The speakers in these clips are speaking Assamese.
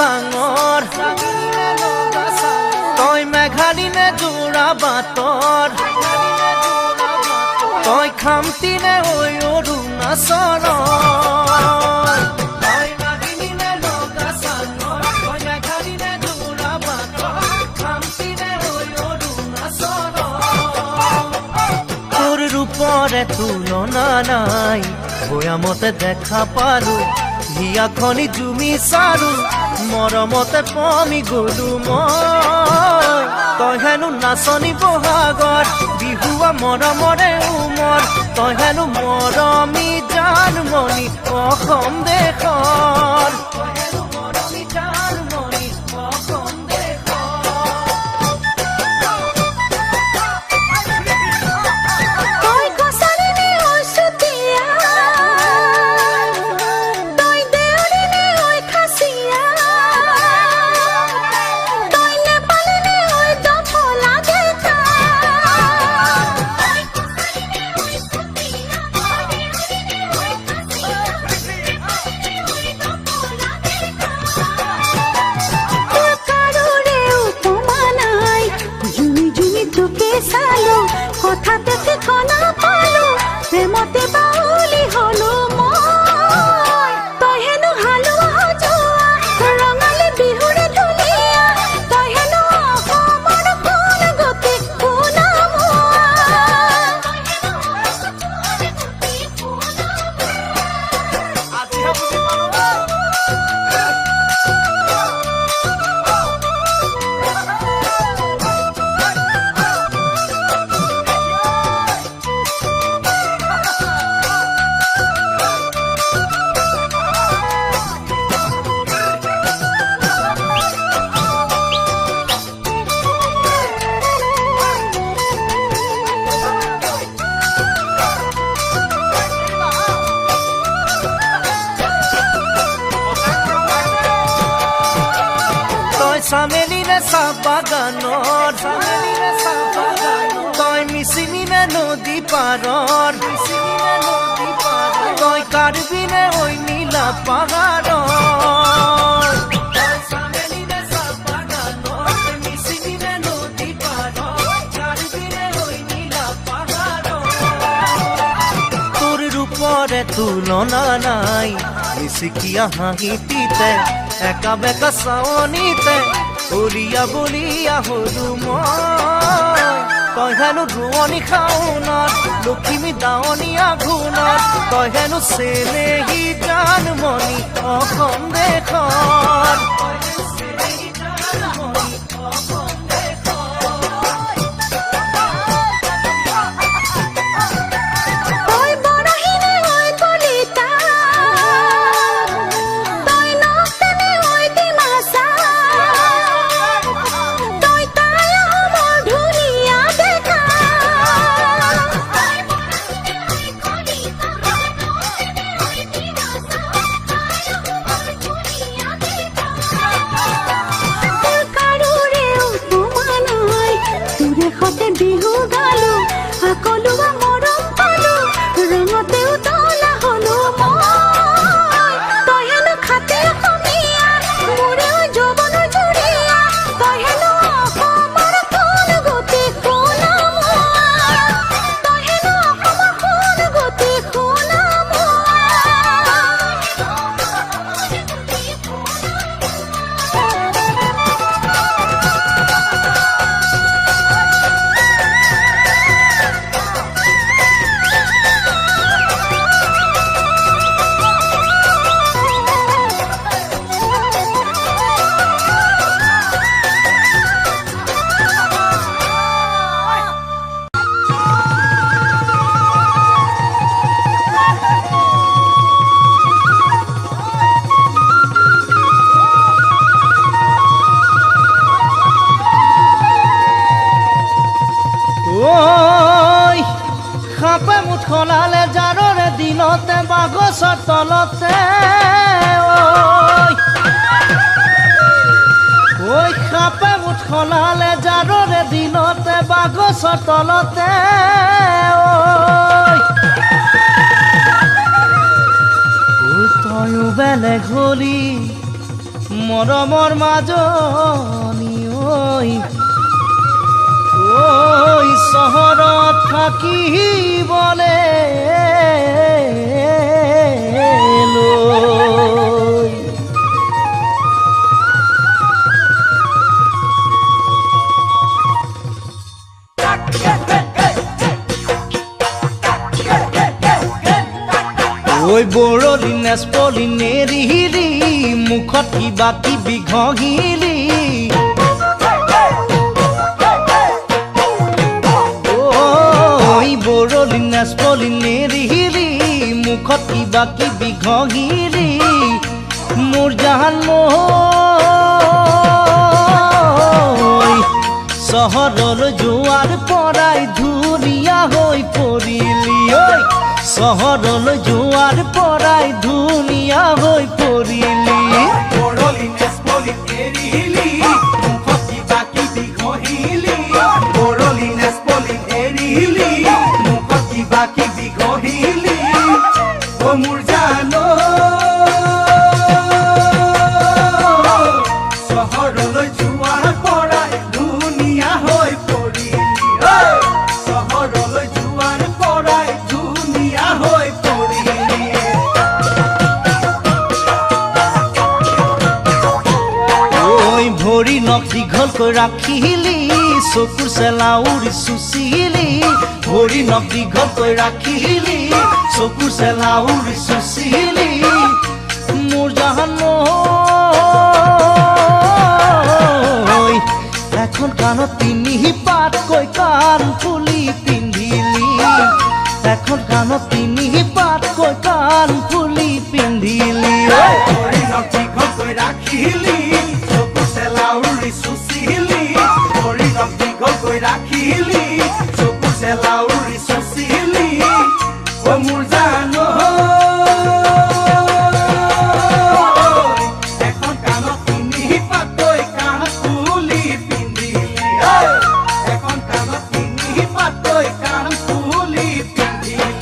চাঙৰ তই মেঘালী নে যোৰা বাটৰ তই খামতি নে ঐ অৰুণাচলৰ পৰে তুলনা নাই ভৈয়ামতে দেখা পালো হিয়াখনি জুমি চালো মৰমতে পমি গলো মই তই হেনো নাচনি বহাগত বিহুৱা মৰমৰে উমৰ তই হেনো মৰমী জানমণি অসম দেশৰ কথাতে ঠিকনা পালো প্ৰেমতে বাউলি হলো মই তই হেনো হালোৱা যোৱা ৰঙালী বিহুৰে ধুনীয়া তই হেনো অসমৰ কোন গতি চামেলি নে চাহ বাগানৰ তই মিচিমি নে নদী পাৰৰ তই কাৰ্বি নে ঐ নীলা পাহাৰৰ তোৰ ৰূপৰে তুলনা নাই মিচিকিয়া হাঁহিটিতে একা বেকা চাৱনিতে উলিয়া বলিয়া হলো মই তই হেনো ৰোৱনী খাওনত লখিমী দাৱনী আঘোণত তই হেনো চেনেহী জানমণি অসম দেশৰ বিহু গালো সকলোৱা মৰম পালো ৰঙতে উতলা হলো মই তই হেনো খাতে অসমীয়া মোৰে যৌৱনৰ জুৰিয়া তই হেনো অসমৰ কোন গতি শুনা তই হেনো অসমৰ কোন গতি শুনা খাপে মুঠ খলালে জাৰৰে দিনতে বাগছৰ তলতে ঐ খাপে মুঠ খলালে জাৰৰে দিনতে বাগছৰ তলতে ঐ তয়ো বেলেগ হলি মৰমৰ মাজনী ঐ চহৰত থাকিবলে লৈ ঐ বৰলি নেচপলি নেৰিলি মুখত কিবা কিবি ঘঁহিলি বৰলি নেচপলি নেৰিলি মুখত কিবা কিবি ঘঁহিলি মোৰ জান চহৰলৈ যোৱাৰ পৰাই ধুনীয়া হৈ পৰিলি ঐ চহৰলৈ যোৱাৰ পৰাই ধুনীয়া হৈ পৰিলি বৰলি নেচপলি এৰিলি মুখত কিবা কিবি ঘঁহিলি বৰলি নেচপলি এৰিলি মুখত কিবা কিবি ঘঁহিলি অ মোৰ জান চহৰলৈ যোৱাৰ পৰাই ধুনীয়া হৈ পৰিলি চহৰলৈ যোৱাৰ পৰাই ধুনীয়া হৈ পৰিলি ভৰি নখ দীঘলকৈ ৰাখিলি চকুৰ চেলা উৰি চুচিলি ভৰি নখ দীঘলকৈ ৰাখিলি চকুৰ চেলা উৰি চুচিলি মোৰ জান এখন কাণত তিনি পাতকৈ কাণ ফুলি পিন্ধিলি এখন কাণত তিনি পাতকৈ কাণ ফুলি পিন্ধিলি ভৰি নখ দীঘলকৈ ৰাখিলি চকুৰ চেলা উৰি চুচিলি ভৰি নখ দীঘলকৈ ৰাখিলি চকুৰ চেলা উৰি চুচিলি অ মোৰ জান এখন কাণত তিনি পাতকৈ কাণ ফুলি পিন্ধিলি এখন কাণত তিনি পাতকৈ কাণ ফুলি পিন্ধিলি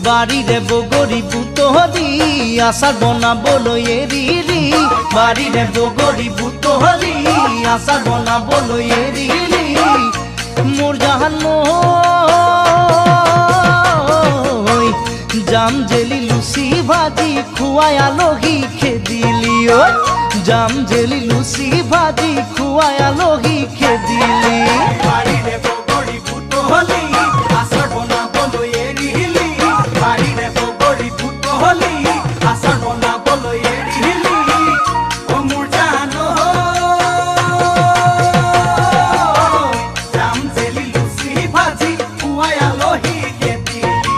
বাৰীৰে বগৰী বুটলি আচাৰ বনাবলৈ এৰিলি বাৰীৰে বগৰী বুটলি আচাৰ বনাবলৈ এৰিলি মোৰ জান জাম জেলি লুচি ভাজি খুৱাই আলহী খেদিলি ঐ জাম জেলি লুচি ভাজি খুৱাই আলহী খেদিলি বাৰীৰে বগৰী বুটলি আচাৰ বনাবলৈ এৰিলি বাৰীৰে বগৰী বুটলি আচাৰ বনাবলৈ এৰিলি অ মোৰ জান জাম জেলি লুচি ভাজি খুৱাই আলহী খেদিলি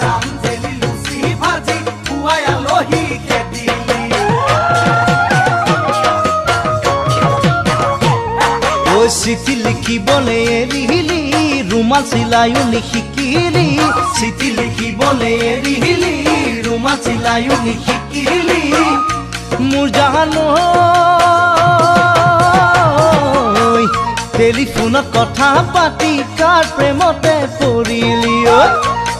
জাম জেলি লুচি ভাজি খুৱাই আলহী খেদিলি চিঠি লিখিবলৈ এৰিলি ৰুমাল চিলাইও নিশিকিলি চিঠি লিখিবলৈ এৰিলি ৰুমাল চিলাইও নিশিকিলি মোৰ জান টেলিফোনত কথা পাতি কাৰ প্ৰেমতে পৰিলি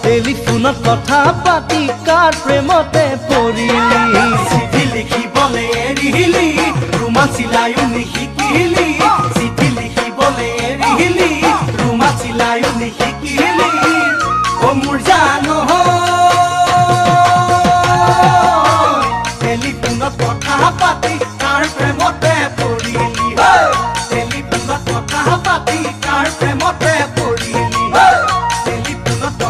টেলিফোনত কথা পাতি কাৰ প্ৰেমতে পৰিলি চিঠি লিখিবলৈ এৰিলি ৰুমাল চিলাইও নিশিকিলি চিঠি লিখিবলৈ এৰিলি ৰুমাল চিলাইও নিশিকিলি অ মোৰ জান টেলিফোনত কথা পাতি কাৰ প্ৰেমতে পৰিলি টেলিফোনত কথা পাতি কাৰ প্ৰেমতে পৰিলি টেলিফোনত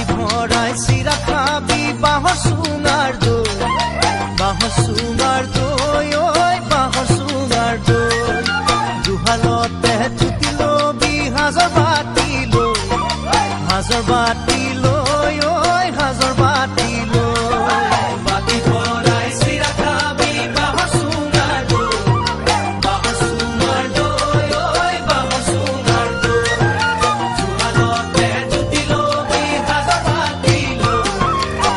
বাটি ভৰাই চিৰা খাবি বাঁহৰ চুঙাৰ দৈ বাঁহৰ চুঙাৰ দৈ ঐ বাঁহৰ চুঙাৰ দৈ জুহালতে জুতি লবি সাজৰ বাতি লৈ ঐ সাজৰ বাতি লৈ বাটি ভৰাই চিৰা খাবি বাঁহৰ চুঙাৰ দৈ বাঁহৰ চুঙাৰ দৈ ঐ বাঁহৰ চুঙাৰ দৈ জুহালতে জুতি লবি সাজৰ বাতি লৈ ঐ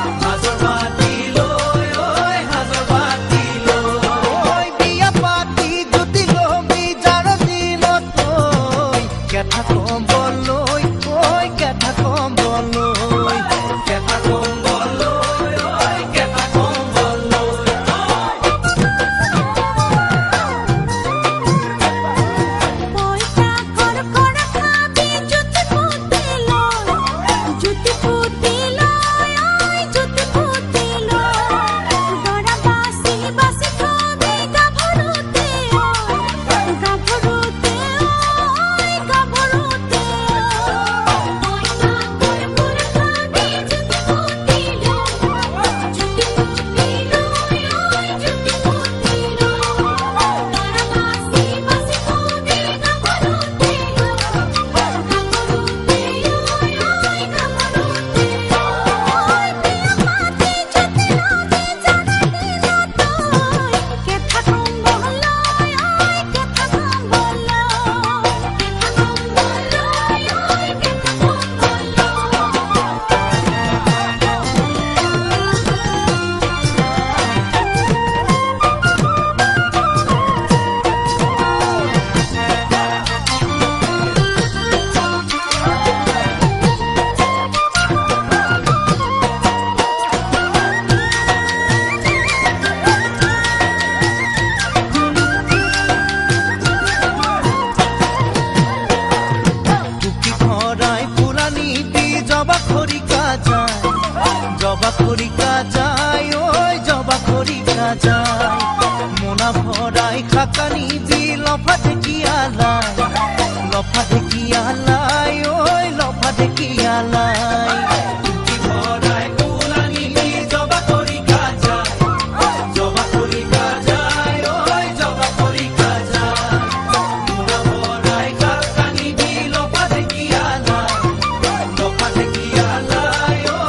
সাজৰ বাতি লৈ বিয়া পাতি জুতি লবি যাৰ দিনত তই কেঠা কম্বল লৈ ঐ কেঠা কম্বল লৈ কেঠা কম্বল লৈ ঐ কেঠা কম্বল লৈ পইচা খৰখৰা খাবি জুতি পুতি লৈ ঐ জুতি পুতি লৈ দৰা বাছি বাছি খাবি গাভৰুতে গাভৰুতে পইচা খৰখৰা খাবি জুতি পুতি লৈ জুতি পুতি লৈ ঐ জুতি পুতি লৈ দৰা বাছি বাছি খাবি গাভৰুতে গাভৰুতে টুকি ভৰাই ফুলা নিবি জবা খৰিকা যায় ঐ জবা খৰিকা যায় মোনা ভৰাই খাকা নিবি লফা ঢেকীয়ালাই ঐ লফা ঢেকীয়ালাই টুকি ভৰাই ফুলা নিবি জবা খৰিকা যায় ঐ জবা খৰিকা যায় মোনা ভৰাই খাকা নিবি লফা ঢেকীয়ালাই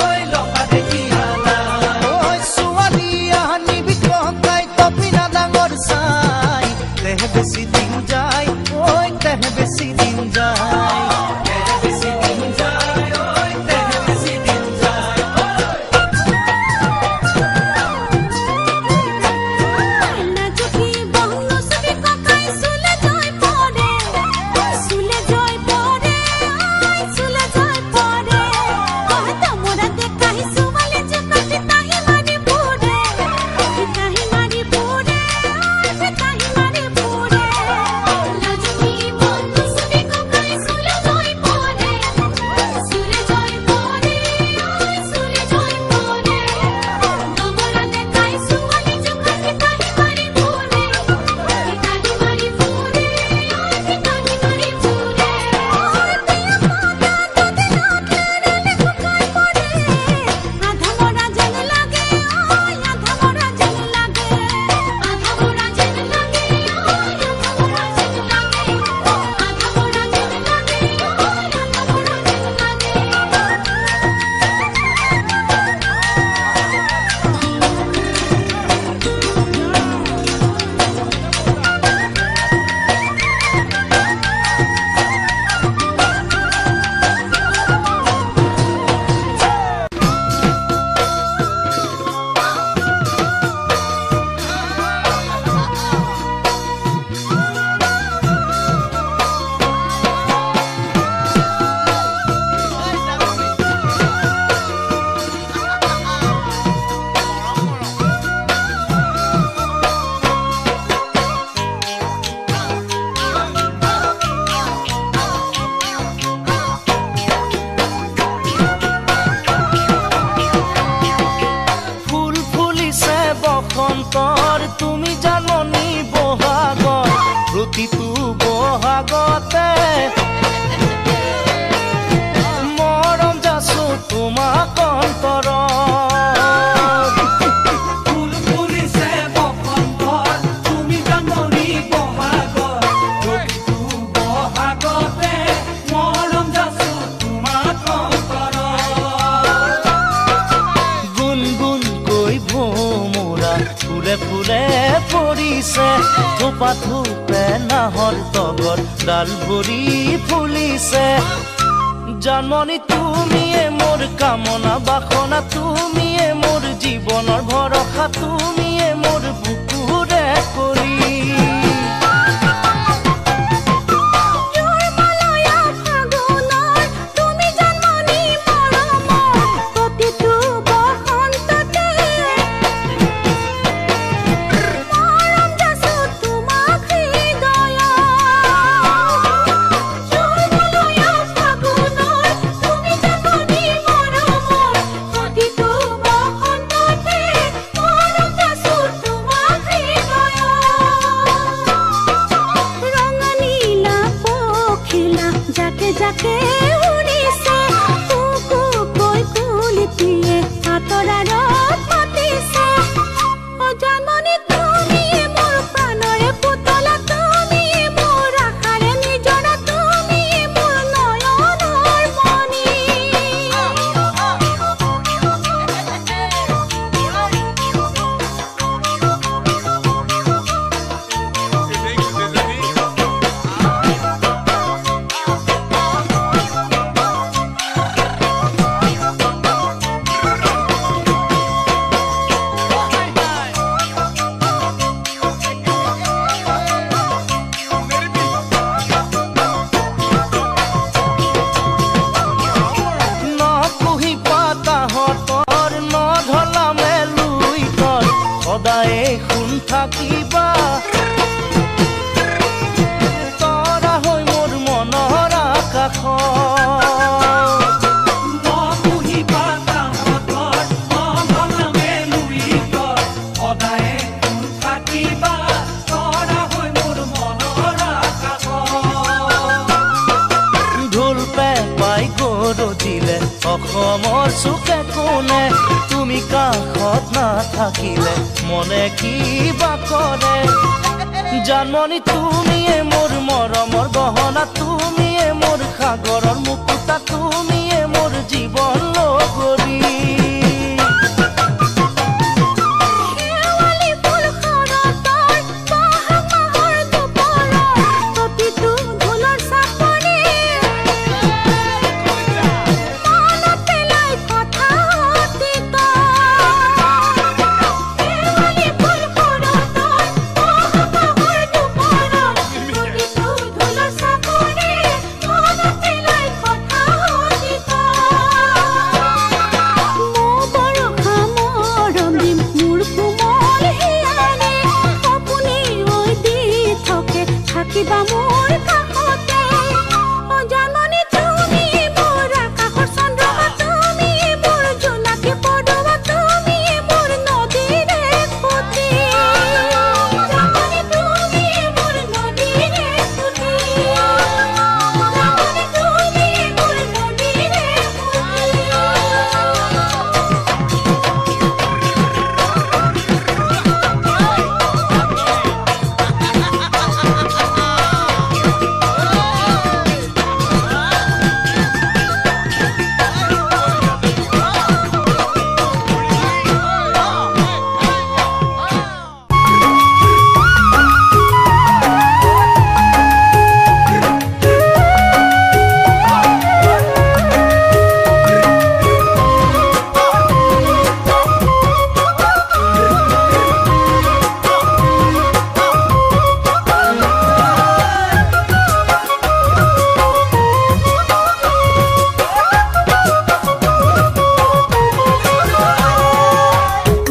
ঐ লফা ঢেকীয়ালাই ঐ ছোৱালী আনিবি ককাই তপিনা ডাঙৰ চাই তেহে বেছি দিন যায় ঐ তেহে বেছি দিন যায় এথোপা থোপে নাহৰ তগৰ ডাল ভৰি ফুলিছে জানমণি তুমিয়ে মোৰ কামনা বাসনা তুমিয়ে মোৰ জীৱনৰ ভৰসা তুমিয়ে মোৰ বুকুৰে কৰি যাকে উৰিছে কুকু কৈ কুলিটিয়ে আতৰাৰত মাতিছে অ জানমণি তুমিয়ে মোৰ প্ৰাণৰে পুতলা তুমিয়ে মোৰ আশাৰে নিজৰা তুমিয়ে মোৰ নয়নৰ মণি সদায়ে শুন থাকিবা তৰা হৈ মোৰ মনৰ আকাশ ঢোল পেঁপাই গৰজিলে অসমৰ চুকে কোণে তুমি কাষত নাথাকিলে মনে কিবা কৰে জানমণি তুমিয়ে মোৰ মৰমৰ গহনা তুমিয়ে মোৰ সাগৰৰ মুকুতা তুমিয়ে মোৰ জীৱন লগৰী কিবা মোৰ কাষতে অ জানমণি তুমি মোৰ আকাশৰ চন্দ্ৰমা তুমি মোৰ জোনাকী পদুমা তুমি মোৰ নদীৰে সুঁতি জানমণি তুমি মোৰ নদীৰে সুঁতি জানমণি তুমি মোৰ নদীৰে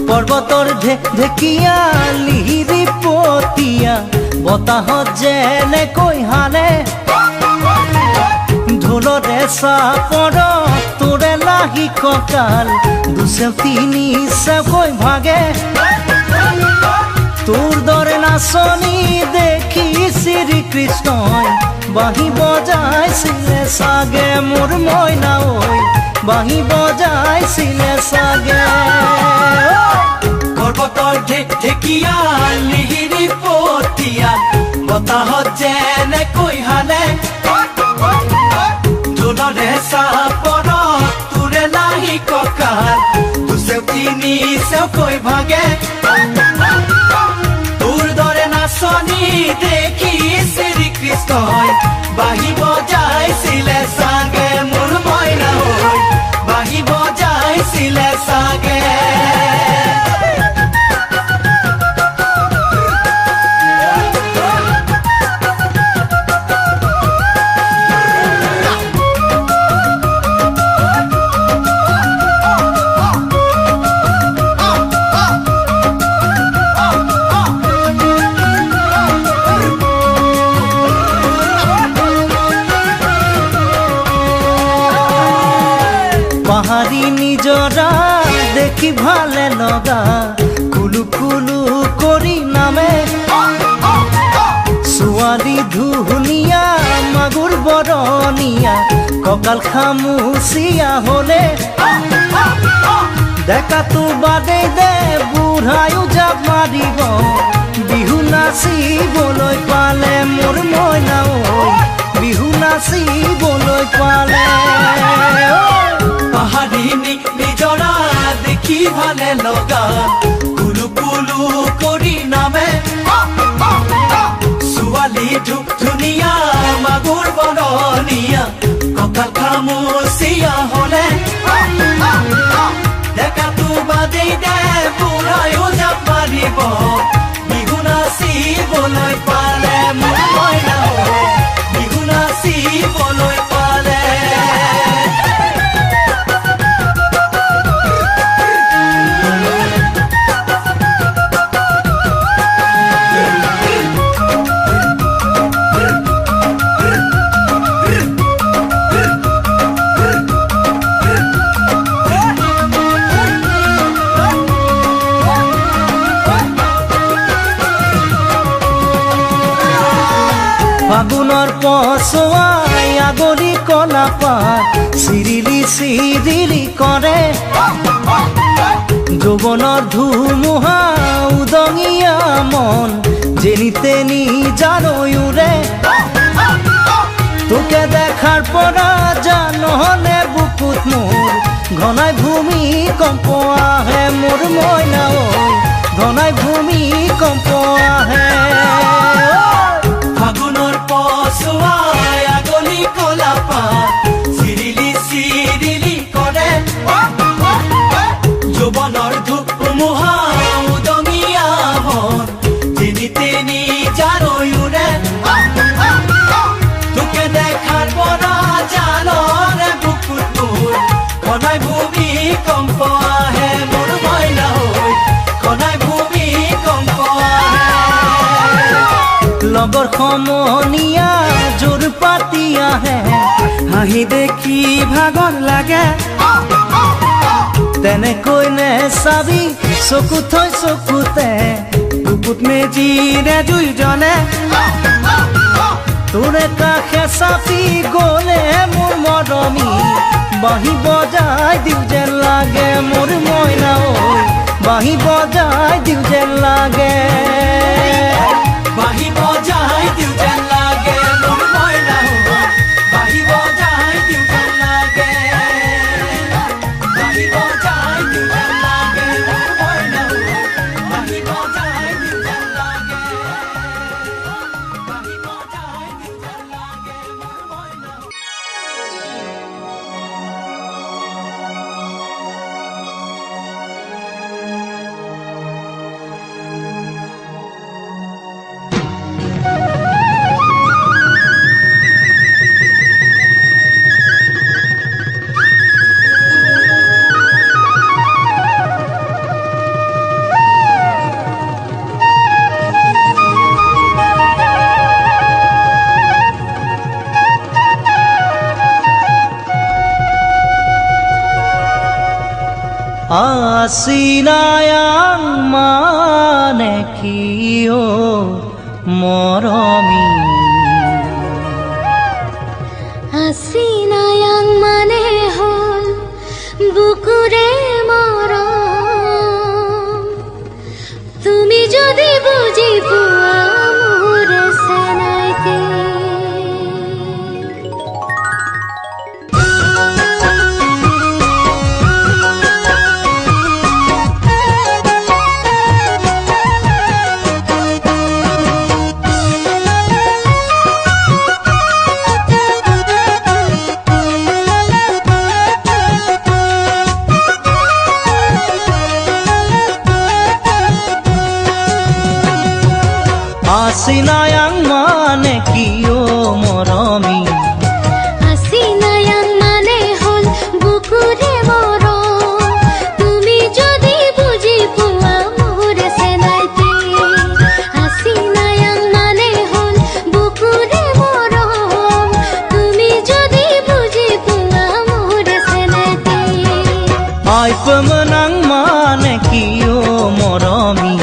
পৰ্বতৰ ঢেকীয়া লিহিৰি পতীয়া বতাহত যেনেকৈ হানে ঢোলৰে চাপৰ তোৰে লাগি কঁকাল দুচেও তিনি চেওকৈ ভাগে তোৰ দৰে নাচনি দেখি শ্ৰীকৃষ্ণই বাঁহী বজাইছিলে চাগে মোৰ মইনা ঐ বাঁহী বজাইছিলে চাগে পৰ্বতৰ ঢেকীয়া লিহিৰি পতীয়া বতাহত যেনেকৈ হানে ঢোলৰে চাপৰ তোৰে লাগি কঁকাল দুচেও তিনি চেওকৈ ভাগে তোৰ দৰে নাচনি কৃষ্ণই বাঁহী বজাইছিলে চাগে মোৰ মইনা হৈ বাঁহী বজাইছিলে চাগে পাহাড়ি নিজৰা দেখি ভালে লগা কুলু কুলু কৰি নামে ছোৱালী ধুনীয়া মাগুৰ বৰণীয়া কঁকাল খামুচিয়া হলে ডেকাটো বাদেই দে বুঢ়ায়ো জাপ মাৰিব বিহু নাচিবলৈ পালে মোৰ মইনা ঐ বিহু নাচিবলৈ পালে পাহাড়ি নিজৰা দেখি ভালে লগা কুলু কুলু কৰি নামে ছোৱালী ধুনীয়া মাগুৰ বৰণীয়া কঁকাল খামুচিয়া হলে ডেকাটো বাদেই দে বুঢ়ায়ো জাপ মাৰিব বিহু নাচিবলৈ পালে মোৰ মইনা ঐ বিহু নাচিবলৈ পালে ফাগুনৰ পছুৱাই আগৰি কলা পাত চিৰিলি চিৰিলি কৰে যৌৱনৰ ধুমুহা উদঙিয়া মন যেনি তেনি জানৈ উৰে তোকে দেখাৰ পৰা জানহলে বুকুত মোৰ ঘনাই ভূমিকম্প আহে মোৰ মইনা ঐ ঘনাই ভূমিকম্প আহে ফাগুনৰ পছুৱাই আগলি কলা পাত চিৰিলি চিৰিলি কৰে যৌৱনৰ ধুমুহা উদঙিয়া মন যেনি তেনি জানৈ উৰে তোকে দেখাৰ পৰা জানৰে বুকুত মোৰ ঘনাই ভূমিকম্প আহে মোৰ মইনা ঐ ঘনাই ভূমিকম্প আহে লগৰ সমনীয়া জোৰ পাতি আহে হাঁহি দেখি ভাগৰ লাগে তেনেকৈ নে চাবি চকু থৈ চকুতে বুকুত মেজিৰে জুই জ্বলে তোৰে কাষে চাপি গলে মোৰ মৰমী বাঁহী বজাই দিওঁ যেন লাগে মোৰ মইনা ঐ বাঁহী বজাই দিওঁ যেন লাগে বাঁহী বজাই দিওঁ যেন লাগে মোৰ মইনা বাঁহী বজাই দিওঁ যেন লাগে বাঁহী বজাই দিওঁ যেন লাগে মোৰ মইনা বাঁহী বজাই দিওঁ যেন লাগে বাঁহী বজাই দিওঁ যেন লাগে মোৰ মইনা Asinayang manekiyo moromi Asinayang manehol bukure morom Tumi jodi buji pua mure senaite Asinayang mane kiyo moromi Asinayang mane hol bukure morom তুমি যদি বুঝি পোৱা মোৰ চেনাইতে Asinayang mane hol bukure morom তুমি যদি বুঝি পোৱা মোৰ চেনাইতে Ay pemenang mane kiyo moromi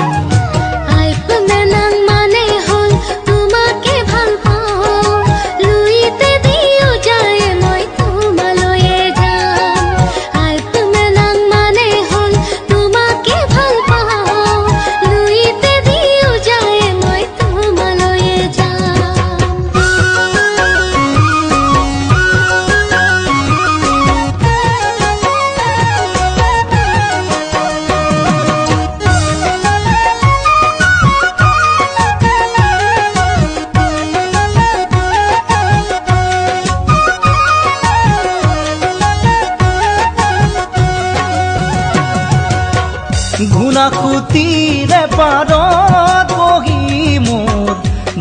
ঘুনাখুতিৰে পাৰত বহি মোৰ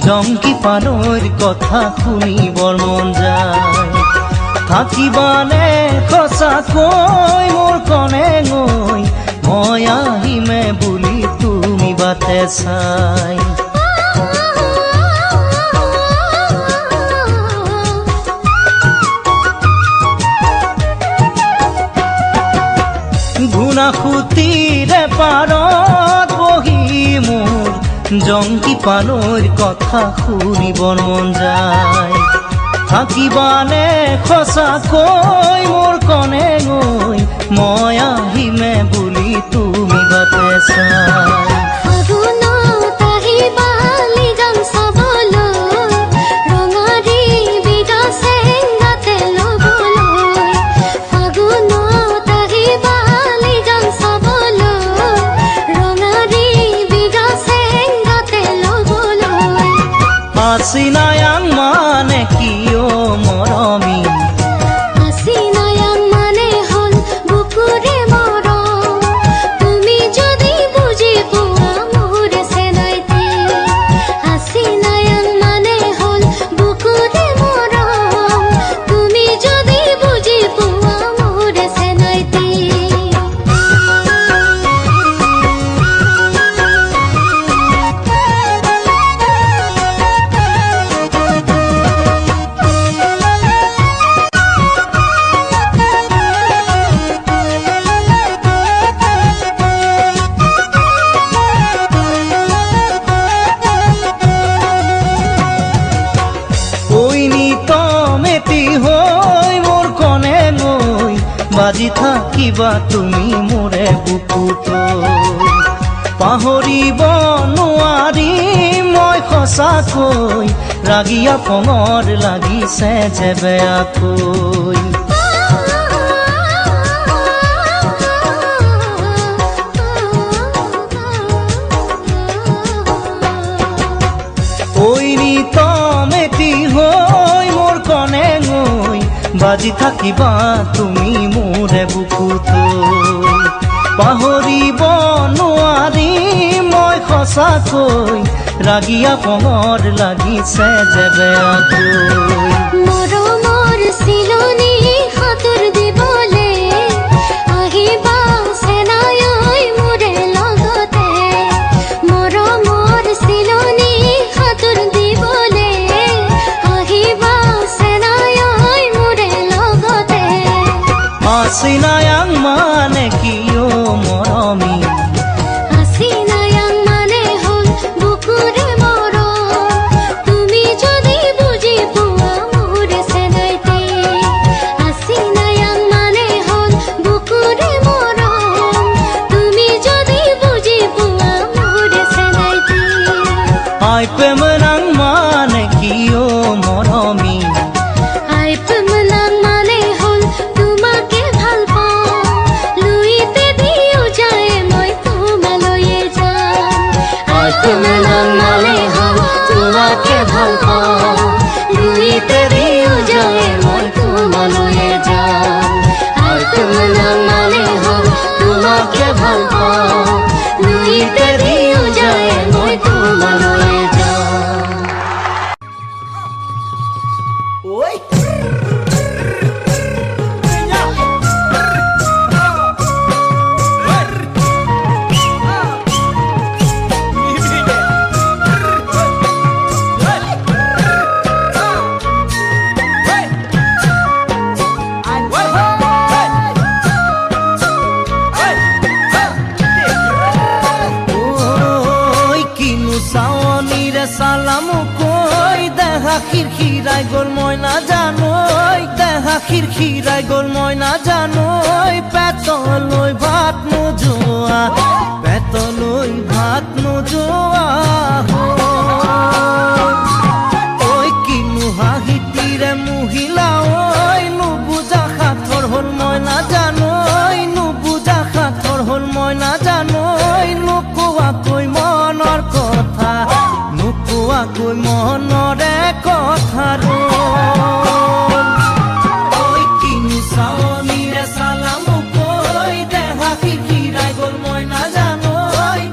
জংকি পানৈৰ কথা শুনিবৰ মন যায় থাকিবানে সঁচাকৈ মোৰ কণে গৈ মই আহিমে বুলি তুমি বাটে চাই ঘুনাখুতিৰে পাৰত বহি মোৰ জংকি পানৈৰ কথা শুনিবৰ মন যায় থাকিবানে সঁচাকৈ মোৰ কণে গৈ মই আহিমে বুলি তুমি বাটে চাই Asinayang mane kiyo moromi Asinayang mane hol bukure morom তুমি যদি বুঝি পোৱা মোৰ চেনাইতে Asinayang mane hol bukure morom তুমি যদি বুঝি পোৱা মোৰ চেনাইতে বাজি থাকিবা তুমি মোৰে বুকুত পাহৰিব নোৱাৰি মই সঁচাকৈ ৰাগিয়া পঙৰ লাগিছে যে বেয়াকৈ তমেটি হৈ মোৰ কণে গৈ বাজি থাকিবা তুমি মোৰে বুকুত পাহৰিব নোৱাৰি মই সঁচাকৈ ৰাগিয়া পঙৰ লাগিছে যে বেয়াকৈ মৰমৰ চিলনি সাঁতোৰ দিবলে আহিবা চেনাই মোৰে লগতে মৰমৰ চিলনি সাঁতোৰ দিবলে আহিবা চেনাই মোৰে লগতে Asinayang mane kiyo moromi Asinayang mane hol bukure morom তুমি যদি বুঝি পোৱা মোৰ চেনাইতে Asinayang mane hol bukure morom তুমি যদি বুঝি পোৱা মোৰ চেনাইতে Ay pemenang mane kiyo moromi Ay pemenang mane hol তোমাকে ভাল পাওঁ লুইতে দিও যায় মই তোমালৈয়ে যাম Ay pemenang mane hol তোমাকে ভাল পাওঁ লুইতে দিও যায় মই তোমালৈয়ে যাম Ay pemenang mane hol তোমাকে ভাল পাওঁ লুইতে দিও যায় মই তোমালৈয়ে যাম খিৰখিৰাই গ'ল মই নাজানো দেহা খিৰখিৰাই গ'ল মই নাজানো পেটলৈ ভাত নোযোৱা পেটলৈ ভাত নোযোৱা ঐ কিনো হাঁহিটিৰে মহিলা ঐ নুবুজা সাঁথৰ হ'ল মই নাজানো নুবুজা সাঁথৰ হ'ল মই নাজানো নোকোৱাকৈ মনৰ কথা নোকোৱাকৈ মনৰে কথাটো ঐ কিনো চাৱনিৰে চালা মোক ঐ দেহা খিৰখিৰাই গ'ল মই নাজানো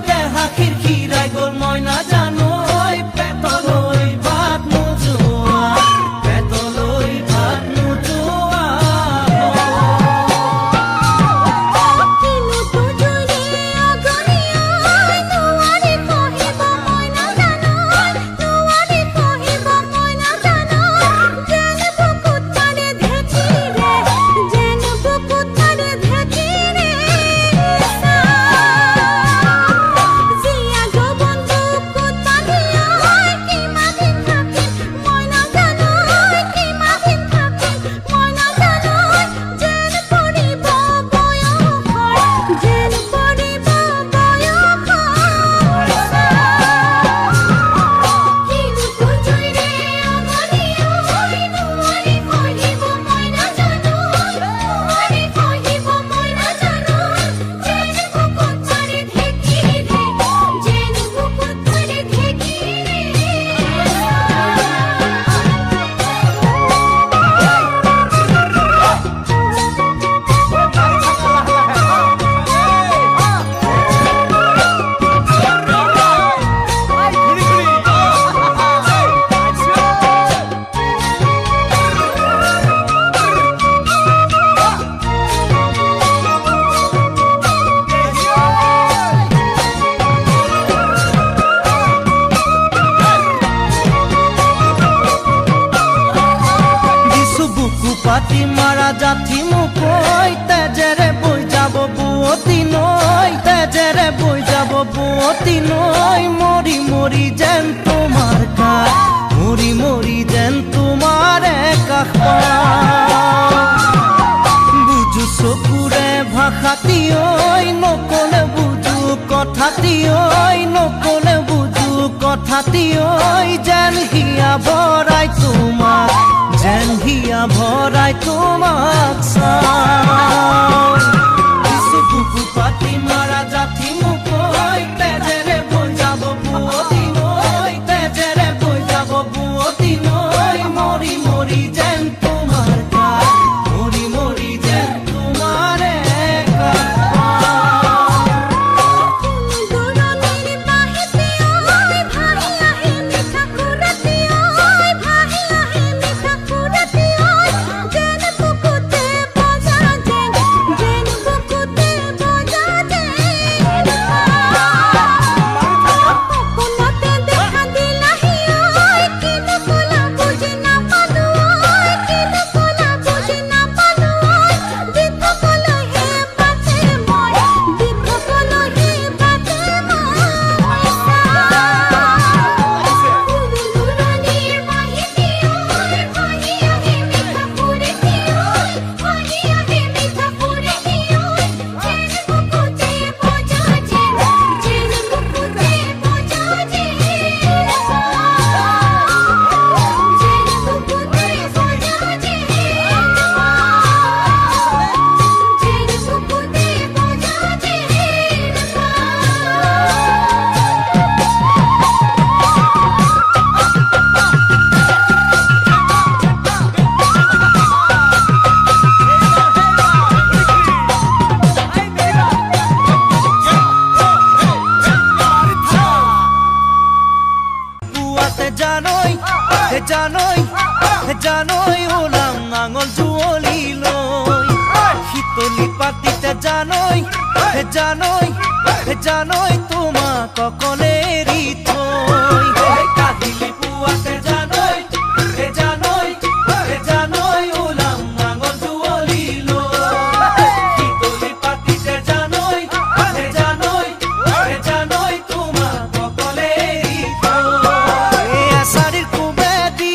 দেহা খিৰখিৰাই গ'ল মই নাজানো পেটলৈ ভাত নোযোৱা পেটলৈ ভাত নোযোৱা কিনো তুজুৰে অগনিয়াই নোৱাৰি কহিব মই নাজানো নোৱাৰি কহিব মই নাজানো যেন বুকুত তাৰে ঢেঁকীৰে যেন বুকুত তাৰে ঢেঁকীৰে জীয়া যৌৱন বুকুত বান্ধিয়াই কিমাদিন থাকিম মই নাজানো কিমাদিন থাকিম মই নাজানো যেন পৰিব বয়সৰ যেন পৰিব বয়সৰ কিনো তুজুৰে অগনিয়াই নোৱাৰি কহিব মই নাজানো নোৱাৰি কহিব মই নাজানো যেন বুকুত তাৰে ঢেঁকীৰে যেন বুকুত তাৰে ঢেঁকীৰে দিছো বুকু পাতি মাৰা জাঠি মোক ঐ তেজেৰে বৈ যাব বুৱতী নৈ তেজেৰে বৈ যাব বুৱতী নৈ মৰি মৰি যেন তোমাৰ কাষ মৰি মৰি যেন তোমাৰে কাষ বুজো চকুৰে ভাষাটি ঐ নকলে বুজো কথাটি ঐ নকলে বুজো কথাটি ঐ যেন হিয়া ভৰাই তোমাক যেন হিয়া ভৰাই তোমাক চাওঁ কিছু বুকু পাতি মাৰা জাঠি মোক ঐ তেজেৰে বৈ যাব বুৱতী নৈ তেজেৰে বৈ যাব বুৱতী নৈ মৰি মৰি যেন তোমাৰ কাষ মৰি মৰি যেন তোমাৰে কাষ দূৰণিৰ বাঁহী ঐ ভাহি আহে মিঠা সুৰতি ঐ ভাহি আহে মিঠা সুৰতি ঐ যেন বুকুতে বজা যেন বুকুতে বজা যেন সপোনতে দেখা দিলাহি ঐ কিনো ক'লা বুজি নাপালো ঐ কিনো ক'লা বুজি নাপালো ঐ দীপকলৈহে বাটে মই দীপকলৈহে বাটে মই দূৰণিৰ বাঁহী ঐ ভাহি আহে মিঠা সুৰতি ঐ ভাহি আহে মিঠা সুৰতি ঐ যেন বুকুতে বজা যেন বুকুতে বজা যেন বুকুতে পুৱাতে জানৈ জানৈ জানৈ ওলাম নাঙল যুঁৱলি লৈ শীতলি পাতিতে জানৈ জানৈ জানৈ তোমাক অকলে এৰি থৈ কাহিলি পুৱাতে জানৈ জানৈ জানৈ ওলাম নাঙল যুঁৱলি লৈ শীতলি পাতিতে জানৈ জানৈ জানৈ তোমাক অকলে এৰি থৈ এছাৰিৰ কোবেদি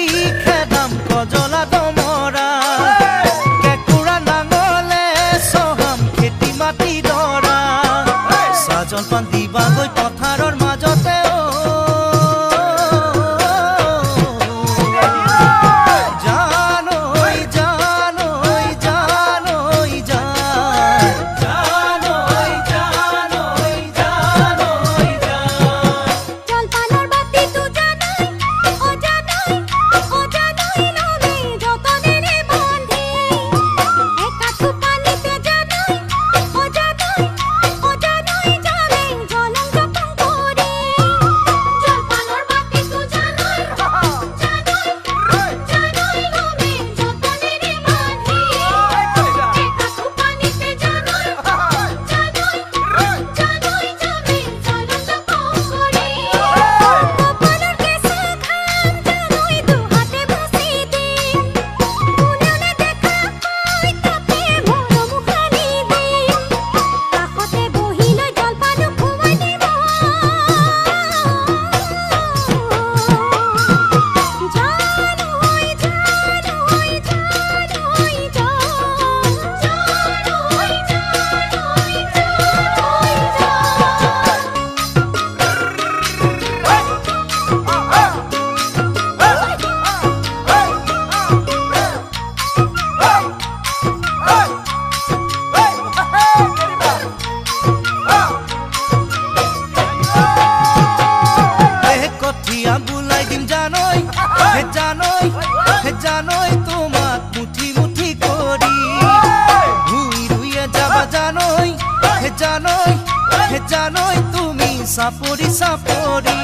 জলপান দিবাগৈ পথাৰৰ মাজতে জানৈ জানৈ জানৈ জান জানৈ জানৈ জানৈ জান জলপানৰ বাতিটো জানৈ ও জানৈ নবে যতনেৰে বান্ধি একাঠু পানীতে জানৈ ও জানৈ যাবে জলং জপং কৰি জলপানৰ বাতিটো জানৈ নবে যতনেৰে বান্ধি একাঠু পানীতে জানৈ যাবে জলং জপং কৰি কপালৰ কেঁচা ঘাম জানৈ দুহাতে মুচি দিম কোনেও নেদেখা কৈ তাতে মৰম উঘালি দিম কাষতে বহি লৈ জলপানো খুৱাই দিব জানৈ কঠিয়া বুলাই দিম জানৈ জানৈ তোমাক মুঠি মুঠি কৰি ভুই ৰুইয়ে যাবা জানৈ তুমি চাপৰি চাপৰি